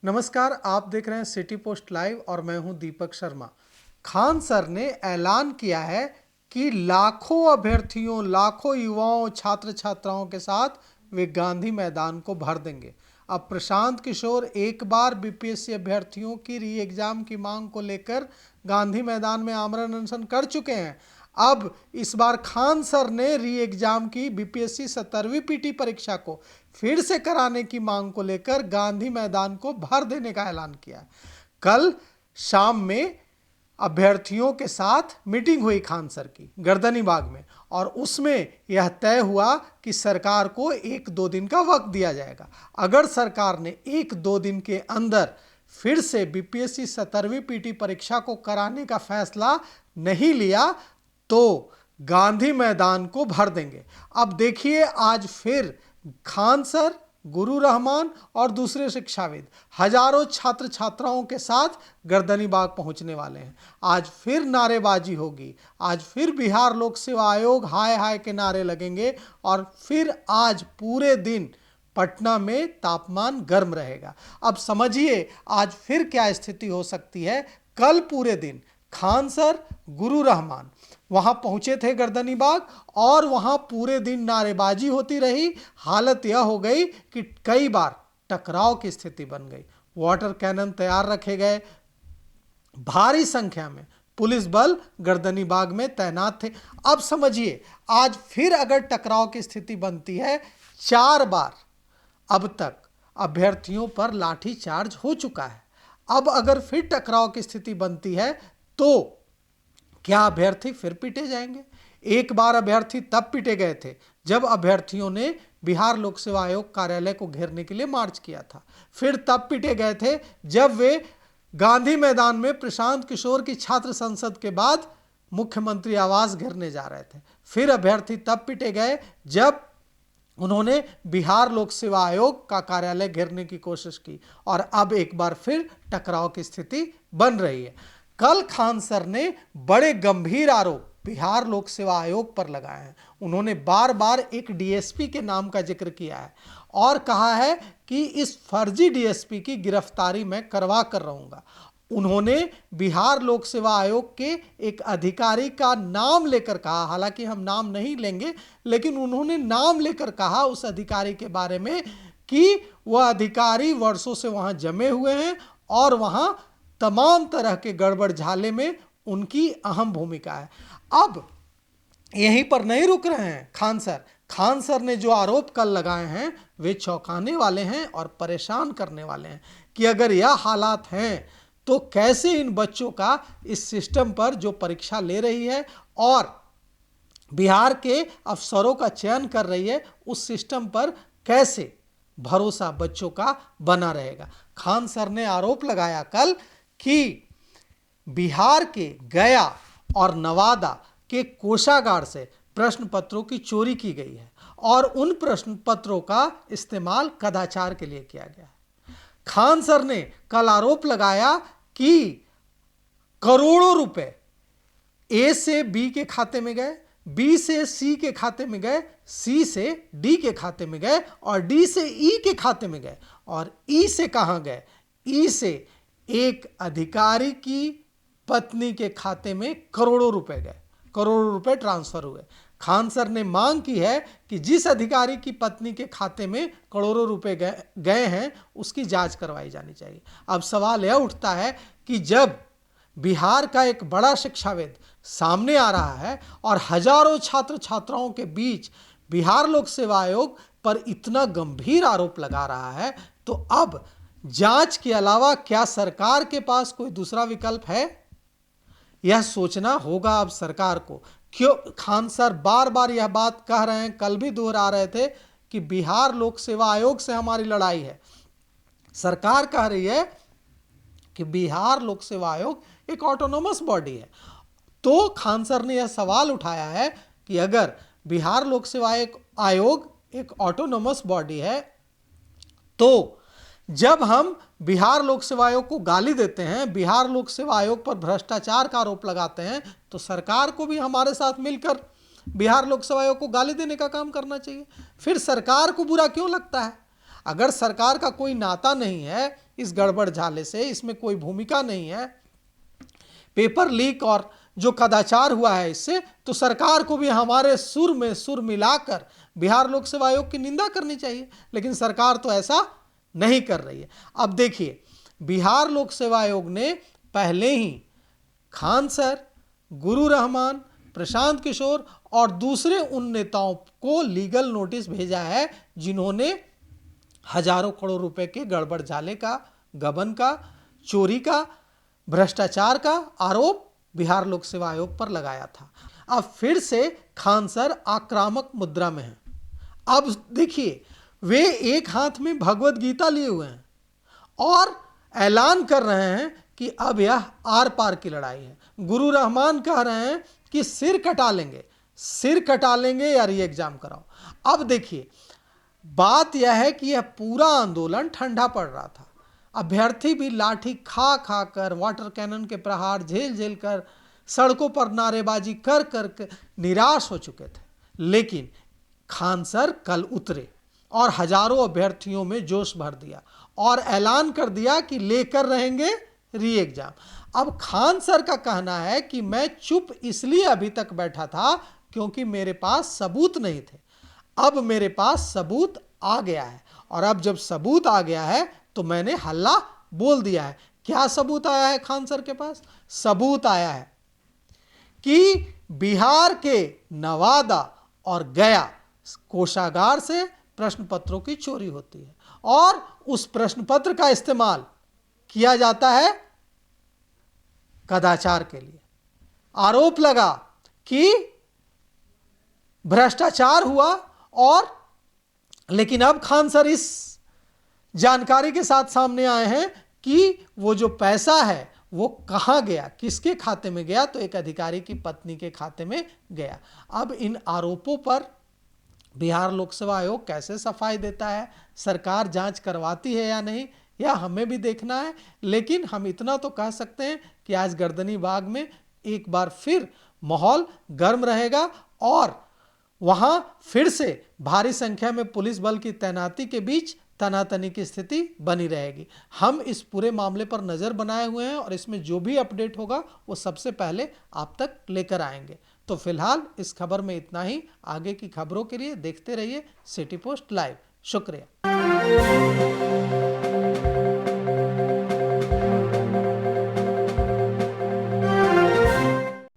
नमस्कार, आप देख रहे हैं सिटी पोस्ट लाइव और मैं हूं दीपक शर्मा। खान सर ने ऐलान किया है कि लाखों अभ्यर्थियों, लाखों युवाओं, छात्र छात्राओं के साथ वे गांधी मैदान को भर देंगे। अब प्रशांत किशोर एक बार बीपीएससी अभ्यर्थियों की री एग्जाम की मांग को लेकर गांधी मैदान में आमरण अनशन कर चुके हैं। अब इस बार खान सर ने री एग्जाम की बीपीएससी 17वीं पीटी परीक्षा को फिर से कराने की मांग को लेकर गांधी मैदान को भर देने का ऐलान किया। कल शाम में अभ्यर्थियों के साथ मीटिंग हुई खान सर की गर्दनी बाग में, और उसमें यह तय हुआ कि सरकार को 1-2 दिन का वक्त दिया जाएगा। अगर सरकार ने 1-2 दिन के अंदर फिर से बीपीएससी 17वीं पीटी परीक्षा को कराने का फैसला नहीं लिया तो गांधी मैदान को भर देंगे। अब देखिए, आज फिर खान सर, गुरु रहमान और दूसरे शिक्षाविद हजारों छात्र छात्राओं के साथ गर्दनी बाग पहुंचने वाले हैं। आज फिर नारेबाजी होगी, आज फिर बिहार लोक सेवा आयोग हाय हाय के नारे लगेंगे, और फिर आज पूरे दिन पटना में तापमान गर्म रहेगा। अब समझिए आज फिर क्या स्थिति हो सकती है। कल पूरे दिन खान सर, गुरु रहमान वहां पहुंचे थे गर्दनी बाग, और वहां पूरे दिन नारेबाजी होती रही। हालत यह हो गई कि कई बार टकराव की स्थिति बन गई। वाटर कैनन तैयार रखे गए, भारी संख्या में पुलिस बल गर्दनी बाग में तैनात थे। अब समझिए आज फिर अगर टकराव की स्थिति बनती है, 4 बार अब तक अभ्यर्थियों पर लाठी चार्ज हो चुका है। अब अगर फिर टकराव की स्थिति बनती है तो क्या अभ्यर्थी फिर पीटे जाएंगे? एक बार अभ्यर्थी तब पीटे गए थे जब अभ्यर्थियों ने बिहार लोक सेवा आयोग कार्यालय को घेरने के लिए मार्च किया था। फिर तब पीटे गए थे जब वे गांधी मैदान में प्रशांत किशोर की छात्र संसद के बाद मुख्यमंत्री आवास घेरने जा रहे थे। फिर अभ्यर्थी तब पीटे गए जब उन्होंने बिहार लोक सेवा आयोग का कार्यालय घेरने की कोशिश की, और अब एक बार फिर टकराव की स्थिति बन रही है। कल खान सर ने बड़े गंभीर आरोप बिहार लोक सेवा आयोग पर लगाए हैं। उन्होंने बार बार एक डीएसपी के नाम का जिक्र किया है और कहा है कि इस फर्जी डीएसपी की गिरफ्तारी मैं करवा कर रहूंगा। उन्होंने बिहार लोक सेवा आयोग के एक अधिकारी का नाम लेकर कहा, हालांकि हम नाम नहीं लेंगे, लेकिन उन्होंने नाम लेकर कहा उस अधिकारी के बारे में कि वह अधिकारी वर्षों से वहां जमे हुए हैं और वहां तमाम तरह के गड़बड़ झाले में उनकी अहम भूमिका है। अब यहीं पर नहीं रुक रहे हैं खान सर। खान सर ने जो आरोप कल लगाए हैं वे चौंकाने वाले हैं और परेशान करने वाले हैं कि अगर यह हालात हैं तो कैसे इन बच्चों का इस सिस्टम पर जो परीक्षा ले रही है और बिहार के अफसरों का चयन कर रही है उस सिस्टम पर कैसे भरोसा बच्चों का बना रहेगा। खान सर ने आरोप लगाया कल कि बिहार के गया और नवादा के कोषागार से प्रश्न पत्रों की चोरी की गई है और उन प्रश्न पत्रों का इस्तेमाल कदाचार के लिए किया गया है। खान सर ने कल आरोप लगाया कि करोड़ों रुपए ए से बी के खाते में गए, बी से सी के खाते में गए, सी से डी के खाते में गए और डी से ई के खाते में गए, और ई से कहां गए? ई से एक अधिकारी की पत्नी के खाते में करोड़ों रुपए गए, करोड़ों रुपए ट्रांसफर हुए। खान सर ने मांग की है कि जिस अधिकारी की पत्नी के खाते में करोड़ों रुपए गए हैं उसकी जांच करवाई जानी चाहिए। अब सवाल यह उठता है कि जब बिहार का एक बड़ा शिक्षाविद सामने आ रहा है और हजारों छात्र छात्राओं के बीच बिहार लोक सेवा आयोग पर इतना गंभीर आरोप लगा रहा है, तो अब जांच के अलावा क्या सरकार के पास कोई दूसरा विकल्प है? यह सोचना होगा अब सरकार को। क्यों खान सर बार बार यह बात कह रहे हैं, कल भी दोहरा रहे थे कि बिहार लोक सेवा आयोग से हमारी लड़ाई है। सरकार कह रही है कि बिहार लोक सेवा आयोग एक ऑटोनोमस बॉडी है। तो खान सर ने यह सवाल उठाया है कि अगर बिहार लोक सेवा आयोग एक ऑटोनोमस बॉडी है तो जब हम बिहार लोक सेवा आयोग को गाली देते हैं, बिहार लोक सेवा आयोग पर भ्रष्टाचार का आरोप लगाते हैं, तो सरकार को भी हमारे साथ मिलकर बिहार लोक सेवा आयोग को गाली देने का काम करना चाहिए। फिर सरकार को बुरा क्यों लगता है? अगर सरकार का कोई नाता नहीं है इस गड़बड़ झाले से, इसमें कोई भूमिका नहीं है। पेपर लीक और जो कदाचार हुआ है इससे, तो सरकार को भी हमारे सुर में सुर मिलाकर बिहार लोक सेवा आयोग की निंदा करनी चाहिए, लेकिन सरकार तो ऐसा नहीं कर रही है। अब देखिए, बिहार लोक सेवा आयोग ने पहले ही खान सर, गुरु रहमान, प्रशांत किशोर और दूसरे उन नेताओं को लीगल नोटिस भेजा है जिन्होंने हजारों करोड़ रुपए के गड़बड़ झाले का, गबन का, चोरी का, भ्रष्टाचार का आरोप बिहार लोक सेवा आयोग पर लगाया था। अब फिर से खान सर आक्रामक मुद्रा में हैं। अब देखिए, वे एक हाथ में भगवत गीता लिए हुए हैं और ऐलान कर रहे हैं कि अब यह आर पार की लड़ाई है। गुरु रहमान कह रहे हैं कि सिर कटा लेंगे या री एग्जाम कराओ। अब देखिए, बात यह है कि यह पूरा आंदोलन ठंडा पड़ रहा था। अभ्यर्थी भी लाठी खा खा कर, वाटर कैनन के प्रहार झेल झेल कर, सड़कों पर नारेबाजी कर कर निराश हो चुके थे। लेकिन खान सर कल उतरे और हजारों अभ्यर्थियों में जोश भर दिया और ऐलान कर दिया कि लेकर रहेंगे री एग्जाम। अब खान सर का कहना है कि मैं चुप इसलिए अभी तक बैठा था क्योंकि मेरे पास सबूत नहीं थे। अब मेरे पास सबूत आ गया है और अब जब सबूत आ गया है तो मैंने हल्ला बोल दिया है। क्या सबूत आया है खान सर के पास? सबूत आया है कि बिहार के नवादा और गया कोषागार से प्रश्न पत्रों की चोरी होती है और उस प्रश्न पत्र का इस्तेमाल किया जाता है कदाचार के लिए। आरोप लगा कि भ्रष्टाचार हुआ और लेकिन अब खान सर इस जानकारी के साथ सामने आए हैं कि वो जो पैसा है वो कहां गया, किसके खाते में गया, तो एक अधिकारी की पत्नी के खाते में गया। अब इन आरोपों पर बिहार लोक सेवा आयोग कैसे सफाई देता है, सरकार जांच करवाती है या नहीं, यह हमें भी देखना है। लेकिन हम इतना तो कह सकते हैं कि आज गर्दनी बाग में एक बार फिर माहौल गर्म रहेगा और वहां फिर से भारी संख्या में पुलिस बल की तैनाती के बीच तनातनी की स्थिति बनी रहेगी। हम इस पूरे मामले पर नजर बनाए हुए हैं और इसमें जो भी अपडेट होगा वो सबसे पहले आप तक लेकर आएंगे। तो फिलहाल इस खबर में इतना ही। आगे की खबरों के लिए देखते रहिए सिटी पोस्ट लाइव। शुक्रिया।